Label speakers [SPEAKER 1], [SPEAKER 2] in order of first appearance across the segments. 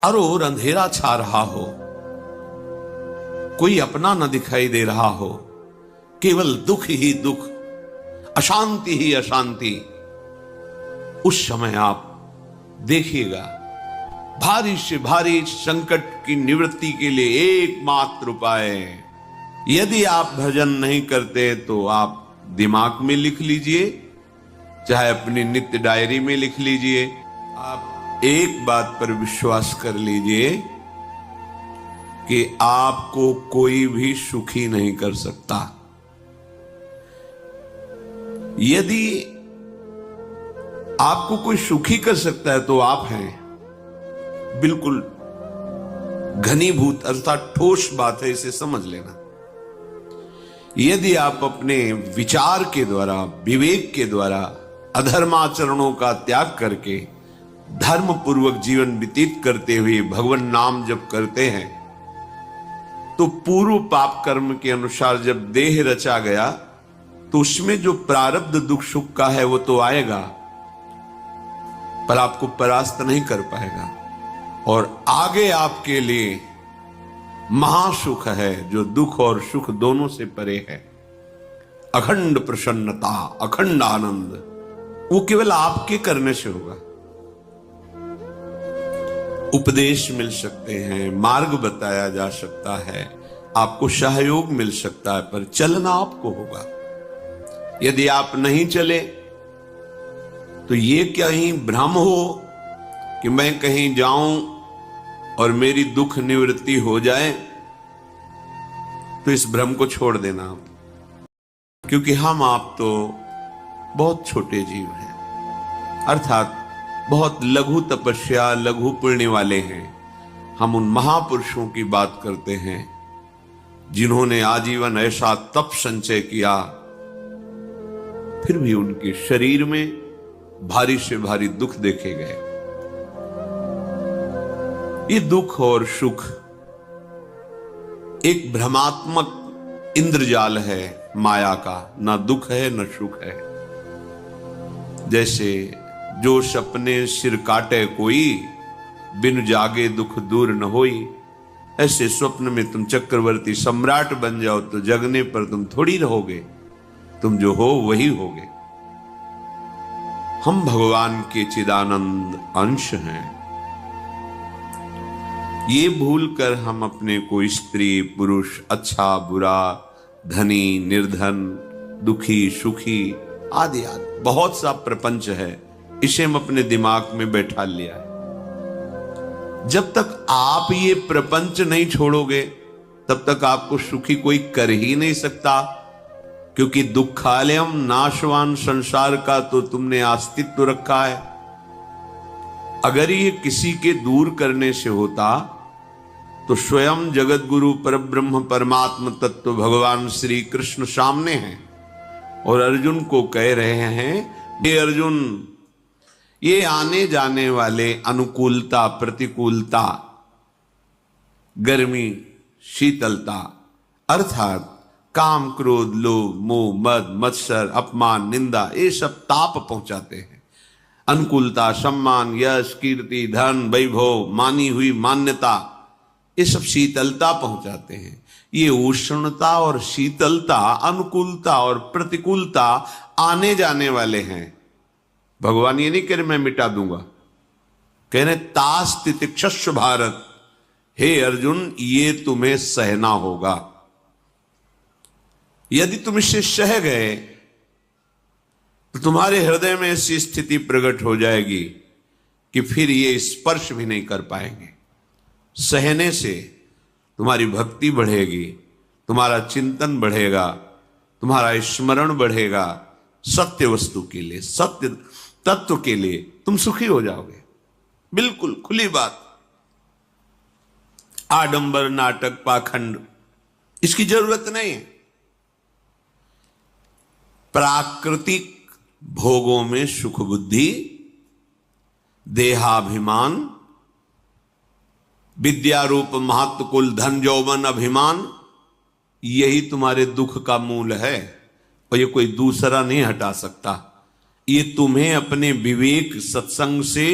[SPEAKER 1] चारों ओर अंधेरा छा रहा हो, कोई अपना न दिखाई दे रहा हो, केवल दुख ही दुख, अशांति ही अशांति, उस समय आप देखिएगा भारी से भारी संकट की निवृत्ति के लिए एकमात्र उपाय है। यदि आप भजन नहीं करते तो आप दिमाग में लिख लीजिए, चाहे अपनी नित्य डायरी में लिख लीजिए। आप एक बात पर विश्वास कर लीजिए कि आपको कोई भी सुखी नहीं कर सकता। यदि आपको कोई सुखी कर सकता है तो आप हैं। बिल्कुल घनीभूत अर्थात ठोस बात है, इसे समझ लेना। यदि आप अपने विचार के द्वारा, विवेक के द्वारा अधर्माचरणों का त्याग करके धर्म पूर्वक जीवन व्यतीत करते हुए भगवान नाम जप करते हैं, तो पूर्व पाप कर्म के अनुसार जब देह रचा गया तो उसमें जो प्रारब्ध दुख सुख का है वो तो आएगा, पर आपको परास्त नहीं कर पाएगा। और आगे आपके लिए महासुख है जो दुख और सुख दोनों से परे है। अखंड प्रसन्नता, अखंड आनंद, वो केवल आपके करने से होगा। उपदेश मिल सकते हैं, मार्ग बताया जा सकता है, आपको सहयोग मिल सकता है, पर चलना आपको होगा। यदि आप नहीं चले तो ये कहीं भ्रम हो कि मैं कहीं जाऊं और मेरी दुख निवृत्ति हो जाए, तो इस भ्रम को छोड़ देना आप, क्योंकि हम आप तो बहुत छोटे जीव हैं, अर्थात बहुत लघु तपस्या, लघु पुण्य वाले हैं। हम उन महापुरुषों की बात करते हैं जिन्होंने आजीवन ऐसा तप संचय किया, फिर भी उनके शरीर में भारी से भारी दुख देखे गए। ये दुख और सुख एक भ्रमात्मक इंद्रजाल है माया का, ना दुख है न सुख है। जैसे जो सपने सिर काटे कोई, बिन जागे दुख दूर न होई, ऐसे स्वप्न में तुम चक्रवर्ती सम्राट बन जाओ तो जगने पर तुम थोड़ी रहोगे, तुम जो हो वही होगे। हम भगवान के चिदानंद अंश हैं। ये भूलकर हम अपने को स्त्री पुरुष, अच्छा बुरा, धनी निर्धन, दुखी सुखी आदि आदि बहुत सा प्रपंच है, इसे हम अपने दिमाग में बैठा लिया है। जब तक आप ये प्रपंच नहीं छोड़ोगे तब तक आपको सुखी कोई कर ही नहीं सकता, क्योंकि दुखालयम नाशवान संसार का तो तुमने अस्तित्व रखा है। अगर ये किसी के दूर करने से होता तो स्वयं जगत गुरु परब्रह्म परमात्म तत्व भगवान श्री कृष्ण सामने हैं और अर्जुन को कह रहे हैं, हे अर्जुन, ये आने जाने वाले अनुकूलता प्रतिकूलता, गर्मी शीतलता, अर्थात काम क्रोध लोभ मोह मद मत्सर अपमान निंदा, ये सब ताप पहुंचाते हैं। अनुकूलता सम्मान यश कीर्ति धन वैभव, मानी हुई मान्यता, ये सब शीतलता पहुंचाते हैं। ये उष्णता और शीतलता, अनुकूलता और प्रतिकूलता आने जाने वाले हैं। भगवान ये नहीं कह रहे मैं मिटा दूंगा, कह रहे तास तितिक्षस्व भारत, हे अर्जुन ये तुम्हें सहना होगा। यदि तुम इससे सह गए तो तुम्हारे हृदय में ऐसी स्थिति प्रकट हो जाएगी कि फिर ये स्पर्श भी नहीं कर पाएंगे। सहने से तुम्हारी भक्ति बढ़ेगी, तुम्हारा चिंतन बढ़ेगा, तुम्हारा स्मरण बढ़ेगा, सत्य वस्तु के लिए, सत्य तत्व के लिए तुम सुखी हो जाओगे। बिल्कुल खुली बात। आडंबर नाटक पाखंड इसकी जरूरत नहीं है। प्राकृतिक भोगों में सुख बुद्धि, देहाभिमान, विद्यारूप महत्व कुल धन यौवन अभिमान, यही तुम्हारे दुख का मूल है और ये कोई दूसरा नहीं हटा सकता। ये तुम्हें अपने विवेक सत्संग से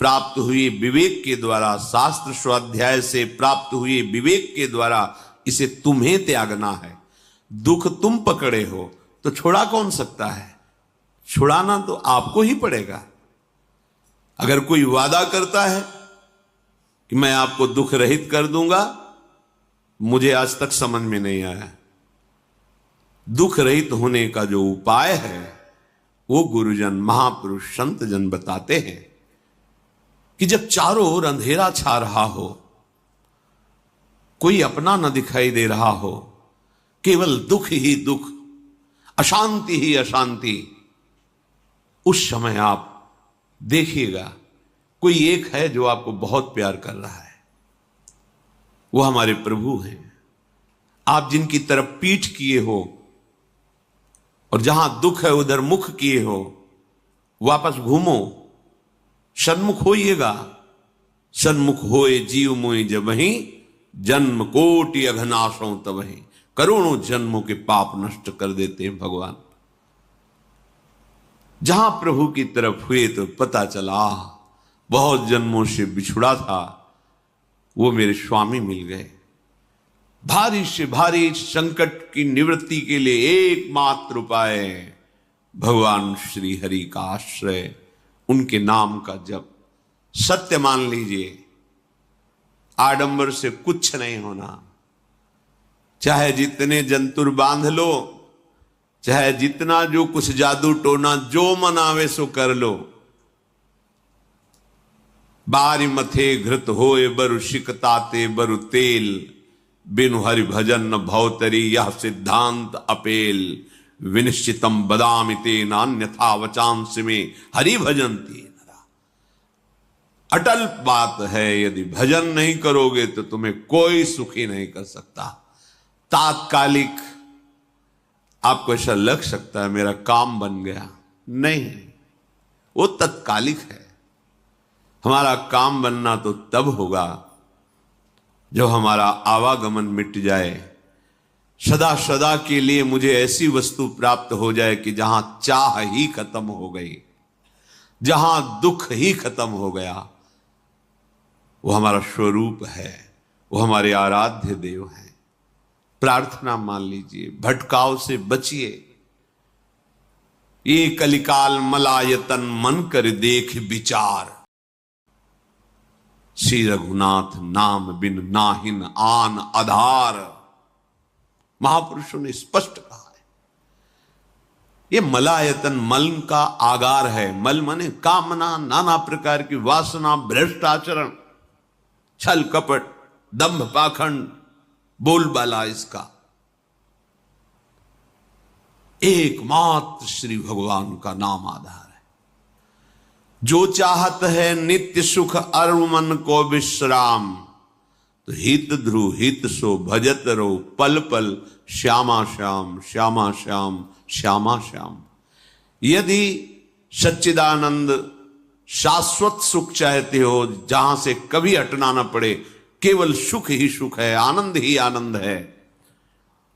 [SPEAKER 1] प्राप्त हुए विवेक के द्वारा, शास्त्र स्वाध्याय से प्राप्त हुए विवेक के द्वारा इसे तुम्हें त्यागना है। दुख तुम पकड़े हो तो छुड़ा कौन सकता है? छुड़ाना तो आपको ही पड़ेगा। अगर कोई वादा करता है कि मैं आपको दुख रहित कर दूंगा, मुझे आज तक समझ में नहीं आया। दुख रहित होने का जो उपाय है वो गुरुजन, महापुरुष, संत जन बताते हैं कि जब चारों ओर अंधेरा छा रहा हो, कोई अपना न दिखाई दे रहा हो, केवल दुख ही दुख, अशांति ही अशांति, उस समय आप देखिएगा कोई एक है जो आपको बहुत प्यार कर रहा है। वो हमारे प्रभु हैं। आप जिनकी तरफ पीठ किए हो और जहां दुख है उधर मुख किए हो, वापस घूमो, सन्मुख होइएगा। सन्मुख होए जीव मोहि जबहि, जन्म कोटि अघनाशों तबहि। करोड़ों जन्मों के पाप नष्ट कर देते हैं भगवान। जहां प्रभु की तरफ हुए तो पता चला बहुत जन्मों से बिछुड़ा था, वो मेरे स्वामी मिल गए। भारी से भारी संकट की निवृत्ति के लिए एकमात्र उपाय भगवान श्री हरि का आश्रय, उनके नाम का जप। सत्य मान लीजिए, आडंबर से कुछ नहीं होना। चाहे जितने जंतुर बांध लो, चाहे जितना जो कुछ जादू टोना जो मनावे सो कर लो, बारी मथे घृत होए बरु शिकताते बरु तेल, बिनु हरि भजन न भवतरी यह सिद्धांत अपेल। विनिश्चितम बदामि तेन अन्यथा वचांस में हरि भजन्ति नरा। अटल बात है, यदि भजन नहीं करोगे तो तुम्हें कोई सुखी नहीं कर सकता। तात्कालिक आपको ऐसा लग सकता है मेरा काम बन गया, नहीं, वो तत्कालिक है। हमारा काम बनना तो तब होगा जब हमारा आवागमन मिट जाए, सदा सदा के लिए मुझे ऐसी वस्तु प्राप्त हो जाए कि जहां चाह ही खत्म हो गई, जहां दुख ही खत्म हो गया। वो हमारा स्वरूप है, वो हमारे आराध्य देव हैं। प्रार्थना मान लीजिए, भटकाव से बचिए। ये कलिकाल मलायतन मन कर देख विचार, श्री रघुनाथ नाम बिन नाहिन आन आधार। महापुरुषों ने स्पष्ट कहा है। ये मलायतन मल का आगार है। मल माने कामना, नाना प्रकार की वासना, भ्रष्ट आचरण, छल कपट, दंभ पाखंड, बोलबाला, इसका एकमात्र श्री भगवान का नाम आधार है। जो चाहत है नित्य सुख अर मन को विश्राम, तो हित ध्रुव हित सो भजत रो पल पल श्यामा श्याम श्यामा श्याम श्यामा श्याम। यदि सच्चिदानंद शाश्वत सुख चाहते हो, जहां से कभी हटना ना पड़े, केवल सुख ही सुख है, आनंद ही आनंद है,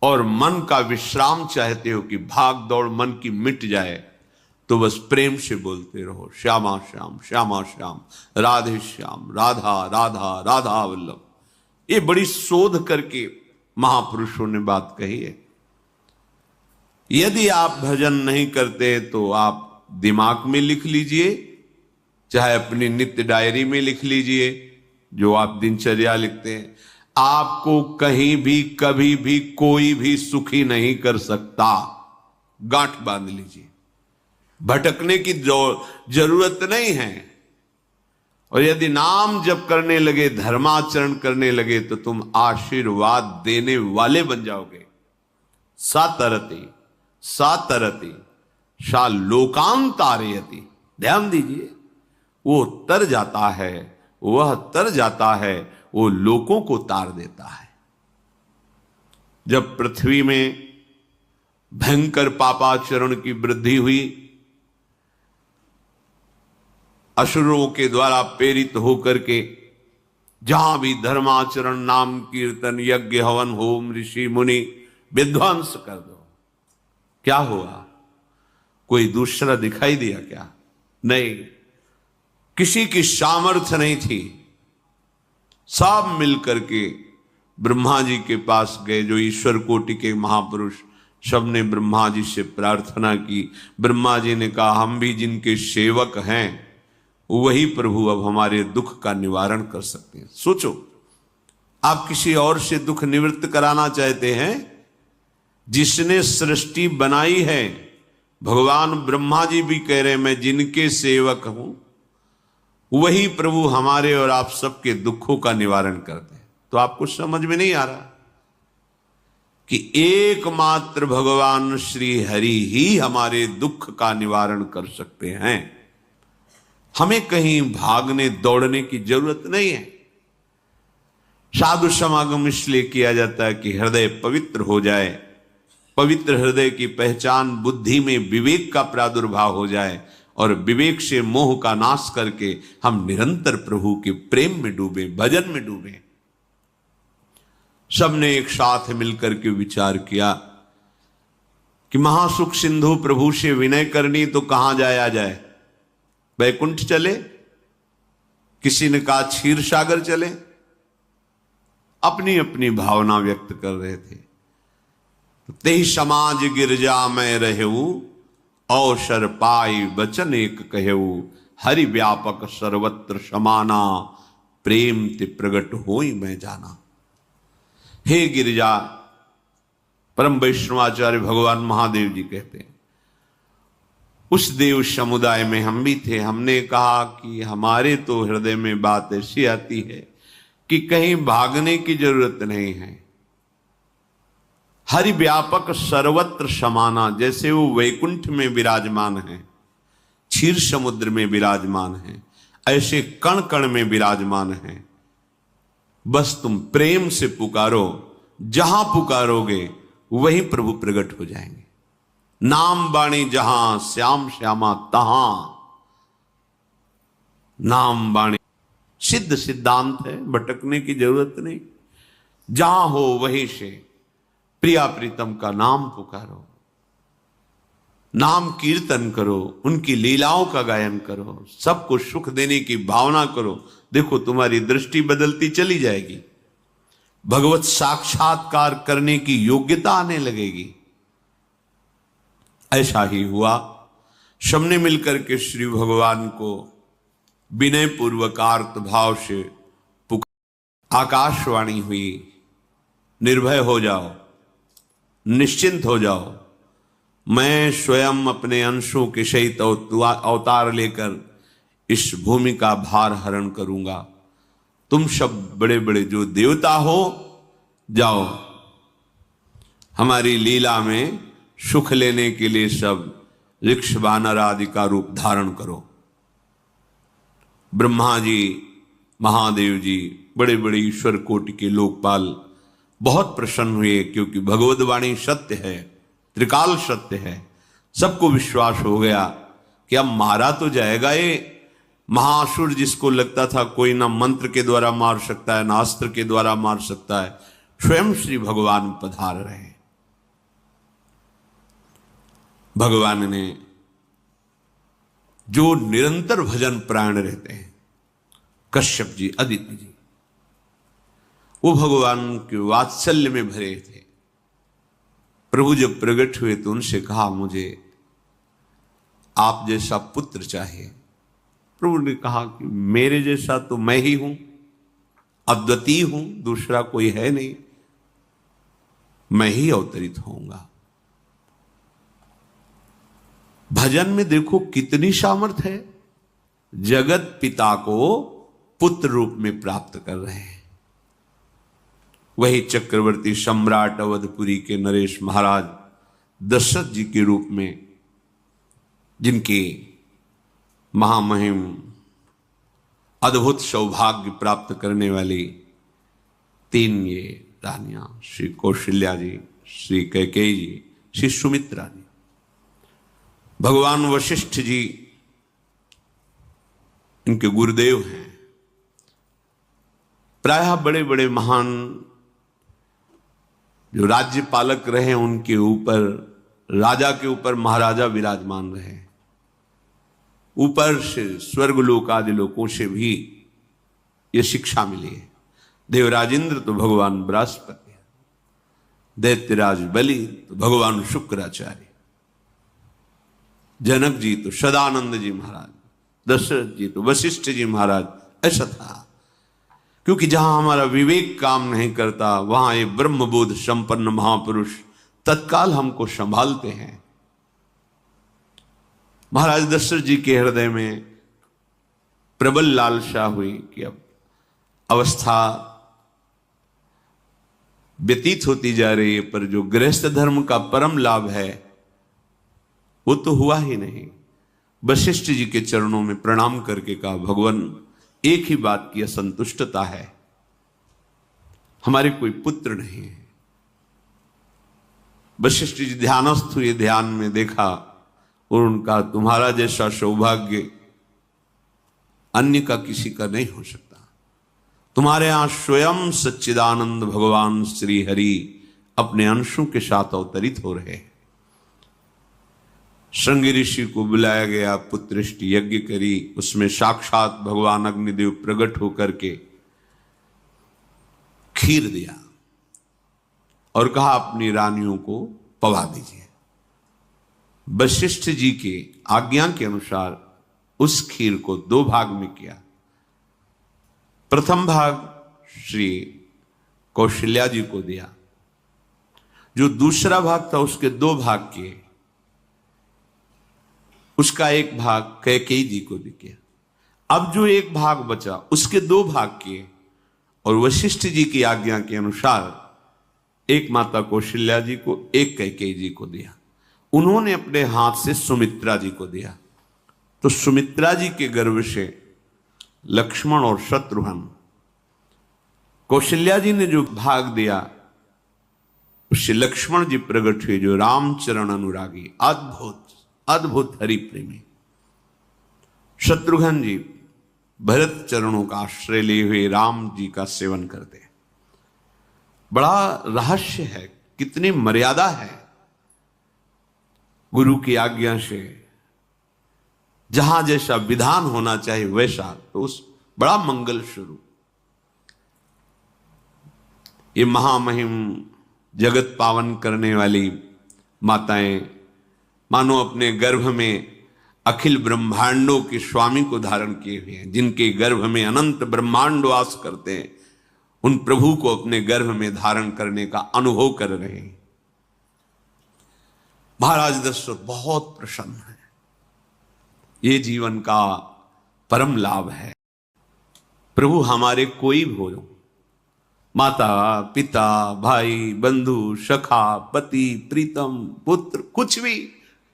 [SPEAKER 1] और मन का विश्राम चाहते हो कि भाग दौड़ मन की मिट जाए, तो बस प्रेम से बोलते रहो श्यामा श्याम श्यामा श्याम, राधे श्याम, राधा राधा राधा वल्लभ। ये बड़ी शोध करके महापुरुषों ने बात कही है। यदि आप भजन नहीं करते तो आप दिमाग में लिख लीजिए, चाहे अपनी नित्य डायरी में लिख लीजिए, जो आप दिनचर्या लिखते हैं। आपको कहीं भी कभी भी कोई भी सुखी नहीं कर सकता। गांठ बांध लीजिए, भटकने की जरूरत नहीं है। और यदि नाम जप करने लगे, धर्माचरण करने लगे, तो तुम आशीर्वाद देने वाले बन जाओगे। सातरति सातरति सा लोकांतारयति। ध्यान दीजिए, वो तर जाता है, वह तर जाता है, वो लोकों को तार देता है। जब पृथ्वी में भयंकर पापाचरण की वृद्धि हुई, असुरों के द्वारा प्रेरित होकर के जहां भी धर्माचरण, नाम कीर्तन, यज्ञ, हवन, होम, ऋषि मुनि विध्वंस कर दो, क्या हुआ? कोई दूसरा दिखाई दिया क्या? नहीं। किसी की सामर्थ्य नहीं थी। सब मिलकर के ब्रह्मा जी के पास गए, जो ईश्वर कोटि के महापुरुष, सबने ब्रह्मा जी से प्रार्थना की। ब्रह्मा जी ने कहा, हम भी जिनके सेवक हैं वही प्रभु अब हमारे दुख का निवारण कर सकते हैं। सोचो, आप किसी और से दुख निवृत्त कराना चाहते हैं? जिसने सृष्टि बनाई है, भगवान ब्रह्मा जी भी कह रहे हैं मैं जिनके सेवक हूं वही प्रभु हमारे और आप सबके दुखों का निवारण करते हैं। तो आपको समझ में नहीं आ रहा कि एकमात्र भगवान श्री हरि ही हमारे दुख का निवारण कर सकते हैं। हमें कहीं भागने दौड़ने की जरूरत नहीं है। साधु समागम इसलिए किया जाता है कि हृदय पवित्र हो जाए। पवित्र हृदय की पहचान बुद्धि में विवेक का प्रादुर्भाव हो जाए और विवेक से मोह का नाश करके हम निरंतर प्रभु के प्रेम में डूबे, भजन में डूबे। सबने एक साथ मिलकर के विचार किया कि महासुख सिंधु प्रभु से विनय करनी तो कहां जाया जाए? वैकुंठ चले, किसी ने कहा क्षीर सागर चले। अपनी अपनी भावना व्यक्त कर रहे थे। तेहि समाज गिरजा में रहू, अवसर पाई वचन एक कहू, हरि व्यापक सर्वत्र समाना, प्रेम ते प्रगट होई मैं जाना। हे गिरिजा, परम वैष्णवाचार्य भगवान महादेव जी कहते हैं, उस देव समुदाय में हम भी थे। हमने कहा कि हमारे तो हृदय में बात ऐसी आती है कि कहीं भागने की जरूरत नहीं है। हरि व्यापक सर्वत्र समाना, जैसे वो वैकुंठ में विराजमान है, क्षीर समुद्र में विराजमान है, ऐसे कण कण में विराजमान है। बस तुम प्रेम से पुकारो, जहां पुकारोगे वहीं प्रभु प्रकट हो जाएंगे। नाम बाणी जहां, श्याम श्यामा तहां। नाम बाणी सिद्ध सिद्धांत है, भटकने की जरूरत नहीं। जहां हो वहीं से प्रिया प्रीतम का नाम पुकारो, नाम कीर्तन करो, उनकी लीलाओं का गायन करो, सबको सुख देने की भावना करो। देखो तुम्हारी दृष्टि बदलती चली जाएगी, भगवत साक्षात्कार करने की योग्यता आने लगेगी। ऐसा ही हुआ। सबने मिलकर के श्री भगवान को विनय पूर्वक आर्त भाव से पुकार। आकाशवाणी हुई, निर्भय हो जाओ, निश्चिंत हो जाओ, मैं स्वयं अपने अंशों के सहित अवतार लेकर इस भूमि का भार हरण करूंगा। तुम सब बड़े बड़े जो देवता हो, जाओ हमारी लीला में सुख लेने के लिए सब ऋक्ष वानर आदि का रूप धारण करो। ब्रह्मा जी, महादेव जी, बड़े बड़े ईश्वर कोटि के लोकपाल बहुत प्रसन्न हुए, क्योंकि भगवद वाणी सत्य है, त्रिकाल सत्य है। सबको विश्वास हो गया कि अब मारा तो जाएगा ये महासुर, जिसको लगता था कोई ना मंत्र के द्वारा मार सकता है ना अस्त्र के द्वारा मार सकता है। स्वयं श्री भगवान पधार रहे। भगवान ने जो निरंतर भजन प्राण रहते हैं, कश्यप जी, अदिति जी, वो भगवान के वात्सल्य में भरे थे। प्रभु जब प्रकट हुए तो उनसे कहा, मुझे आप जैसा पुत्र चाहिए। प्रभु ने कहा कि मेरे जैसा तो मैं ही हूं, अद्वितीय हूं, दूसरा कोई है नहीं, मैं ही अवतरित होऊंगा। भजन में देखो कितनी सामर्थ्य है। जगत पिता को पुत्र रूप में प्राप्त कर रहे हैं। वही चक्रवर्ती सम्राट अवधपुरी के नरेश महाराज दशरथ जी के रूप में, जिनके महामहिम अद्भुत सौभाग्य प्राप्त करने वाली तीन ये रानियां, श्री कौशल्या जी, श्री कैकेयी जी, श्री सुमित्रा जी। भगवान वशिष्ठ जी इनके गुरुदेव हैं। प्रायः बड़े बड़े महान जो राज्य पालक रहे, उनके ऊपर, राजा के ऊपर महाराजा विराजमान रहे। ऊपर से स्वर्गलोक आदि लोकों से भी ये शिक्षा मिली है। देवराजेंद्र तो भगवान बृहस्पति, दैत्यराज बलि तो भगवान शुक्राचार्य, जनक जी तो सदानंद जी महाराज, दशरथ जी तो वशिष्ठ जी महाराज। ऐसा था, क्योंकि जहां हमारा विवेक काम नहीं करता वहां ये ब्रह्मबोध संपन्न महापुरुष तत्काल हमको संभालते हैं। महाराज दशरथ जी के हृदय में प्रबल लालसा हुई कि अब अवस्था व्यतीत होती जा रही है, पर जो गृहस्थ धर्म का परम लाभ है वो तो हुआ ही नहीं। वशिष्ठ जी के चरणों में प्रणाम करके कहा, भगवान एक ही बात की असंतुष्टता है, हमारे कोई पुत्र नहीं है। वशिष्ठ जी ध्यानस्थ हुए, ध्यान में देखा और उनका, तुम्हारा जैसा सौभाग्य अन्य का किसी का नहीं हो सकता। तुम्हारे यहां स्वयं सच्चिदानंद भगवान श्री हरि अपने अंशों के साथ अवतरित हो रहे हैं। श्रृंगी ऋषि को बुलाया गया, पुत्रेष्टि यज्ञ करी, उसमें साक्षात भगवान अग्निदेव प्रकट होकर के खीर दिया और कहा अपनी रानियों को पवा दीजिए। वशिष्ठ जी के आज्ञा के अनुसार उस खीर को 2 भाग में किया। प्रथम भाग श्री कौशल्या जी को दिया, जो दूसरा भाग था उसके 2 भाग किए, उसका 1 भाग कैकेयी जी को दिया। अब जो 1 भाग बचा उसके 2 भाग किए और वशिष्ठ जी की आज्ञा के अनुसार एक माता कौशल्या जी को, एक कैकेयी जी को दिया। उन्होंने अपने हाथ से सुमित्रा जी को दिया, तो सुमित्रा जी के गर्भ से लक्ष्मण और शत्रुघ्न, कौशल्या जी ने जो भाग दिया उससे लक्ष्मण जी प्रकट हुए, जो रामचरण अनुरागी, अद्भुत अद्भुत हरि प्रेमी। शत्रुघ्न जी भरत चरणों का आश्रय लिए हुए राम जी का सेवन करते। बड़ा रहस्य है, कितनी मर्यादा है गुरु की आज्ञा से। जहां जैसा विधान होना चाहिए वैसा, तो उस बड़ा मंगल शुरू। ये महामहिम जगत पावन करने वाली माताएं मानो अपने गर्भ में अखिल ब्रह्मांडों के स्वामी को धारण किए हुए हैं, जिनके गर्भ में अनंत ब्रह्मांड वास करते हैं, उन प्रभु को अपने गर्भ में धारण करने का अनुभव कर रहे हैं। महाराज दशरथ बहुत प्रसन्न है। ये जीवन का परम लाभ है। प्रभु हमारे कोई भी हो, माता पिता भाई बंधु सखा पति प्रीतम पुत्र, कुछ भी,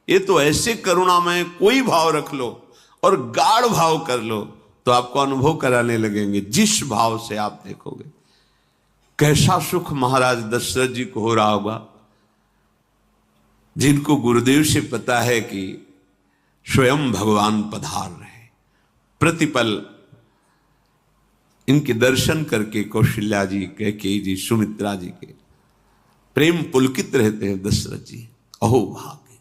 [SPEAKER 1] ये तो ऐसे करुणामय कोई भाव रख लो और गाढ़ भाव कर लो तो आपको अनुभव कराने लगेंगे। जिस भाव से आप देखोगे कैसा सुख महाराज दशरथ जी को हो रहा होगा, जिनको गुरुदेव से पता है कि स्वयं भगवान पधार रहे। प्रतिपल इनके दर्शन करके कौशल्या जी, कैकेयी जी, सुमित्रा जी के प्रेम पुलकित रहते हैं। दशरथ जी, अहो भाग्य,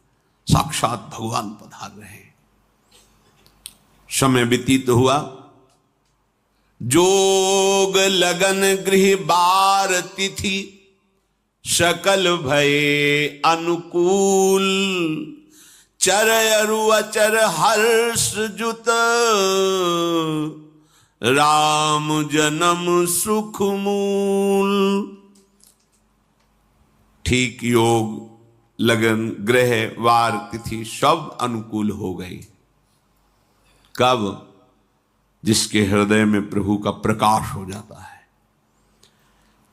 [SPEAKER 1] साक्षात भगवान पधार रहे हैं। समय व्यतीत हुआ, जोग लगन गृह बार तिथि सकल भये अनुकूल, चर अरु अचर हर्ष जुत राम जन्म सुख मूल। ठीक योग लगन ग्रह वार तिथि सब अनुकूल हो गई। कब? जिसके हृदय में प्रभु का प्रकाश हो जाता है।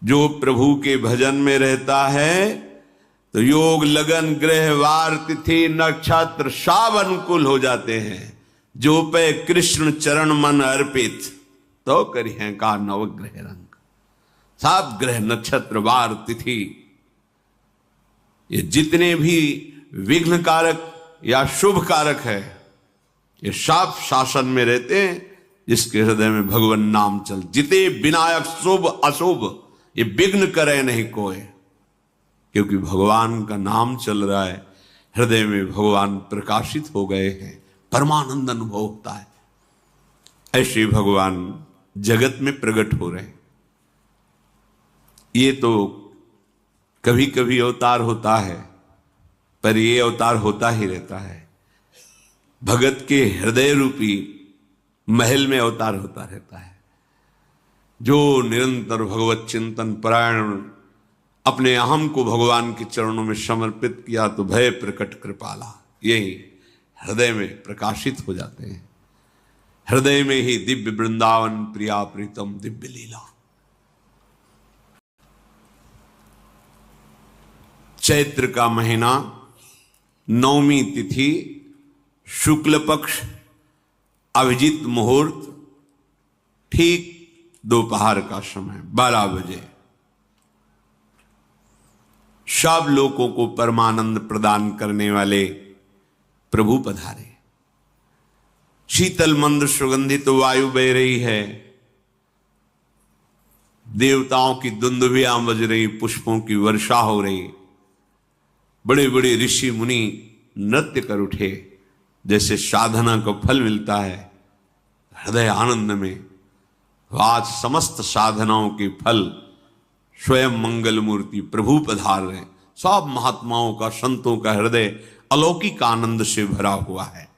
[SPEAKER 1] जो प्रभु के भजन में रहता है तो योग लगन ग्रह वार तिथि नक्षत्र सब अनुकूल हो जाते हैं। जो पे कृष्ण चरण मन अर्पित तो करी है का नवग्रह रंग। सब ग्रह नक्षत्र वार तिथि, ये जितने भी विघ्न कारक या शुभ कारक है, ये सब शासन में रहते हैं जिसके हृदय में भगवान नाम चल। जिते विनायक शुभ अशुभ, ये विघ्न करे नहीं कोई, क्योंकि भगवान का नाम चल रहा है, हृदय में भगवान प्रकाशित हो गए हैं, परमानंद अनुभव होता है। ऐसे भगवान जगत में प्रकट हो रहे हैं। ये तो कभी कभी अवतार होता है, पर ये अवतार होता ही रहता है। भगत के हृदय रूपी महल में अवतार होता रहता है। जो निरंतर भगवत चिंतन परायण अपने अहम को भगवान के चरणों में समर्पित किया तो भय प्रकट कृपाला, यही हृदय में प्रकाशित हो जाते हैं। हृदय में ही दिव्य वृंदावन प्रिया प्रीतम दिव्य लीला। चैत्र का महीना, नवमी तिथि, शुक्ल पक्ष, अभिजीत मुहूर्त, ठीक दोपहर का समय 12 बजे। सब लोगों को परमानंद प्रदान करने वाले प्रभु पधारे। शीतल मंद सुगंधित वायु बह रही है, देवताओं की दुंदुभियां बज रही, पुष्पों की वर्षा हो रही। बड़े बड़े ऋषि मुनि नृत्य कर उठे। जैसे साधना को फल मिलता है हृदय आनंद में, आज समस्त साधनाओं के फल स्वयं मंगल मूर्ति प्रभु पधार रहे। सब महात्माओं का, संतों का हृदय अलौकिक आनंद से भरा हुआ है।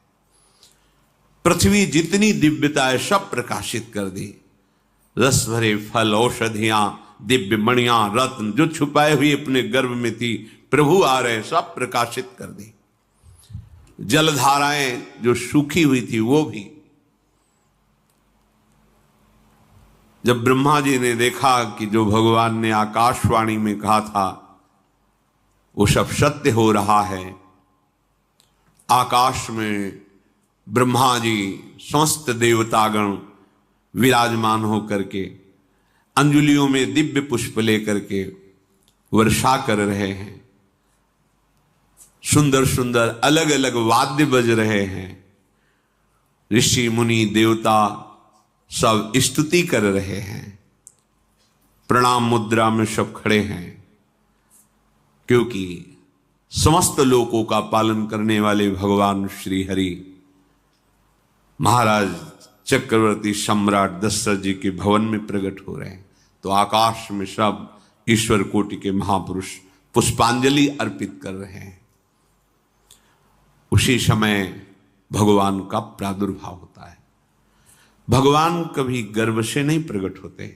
[SPEAKER 1] पृथ्वी जितनी दिव्यता है सब प्रकाशित कर दी। रस भरे फल, औषधियां, दिव्य मणियां, रत्न जो छुपाए हुए अपने गर्भ में थी, प्रभु आ रहे, सब प्रकाशित कर दी। जलधाराएं जो सूखी हुई थी वो भी। जब ब्रह्मा जी ने देखा कि जो भगवान ने आकाशवाणी में कहा था वो सब सत्य हो रहा है, आकाश में ब्रह्मा जी समस्त देवतागण विराजमान होकर के अंजलियों में दिव्य पुष्प लेकर के वर्षा कर रहे हैं। सुंदर सुंदर अलग अलग वाद्य बज रहे हैं। ऋषि मुनि देवता सब स्तुति कर रहे हैं। प्रणाम मुद्रा में सब खड़े हैं, क्योंकि समस्त लोकों का पालन करने वाले भगवान श्री हरि महाराज चक्रवर्ती सम्राट दशरथ जी के भवन में प्रकट हो रहे हैं। तो आकाश में सब ईश्वर कोटि के महापुरुष पुष्पांजलि अर्पित कर रहे हैं। उसी समय भगवान का प्रादुर्भाव होता है। भगवान कभी गर्भ से नहीं प्रकट होते।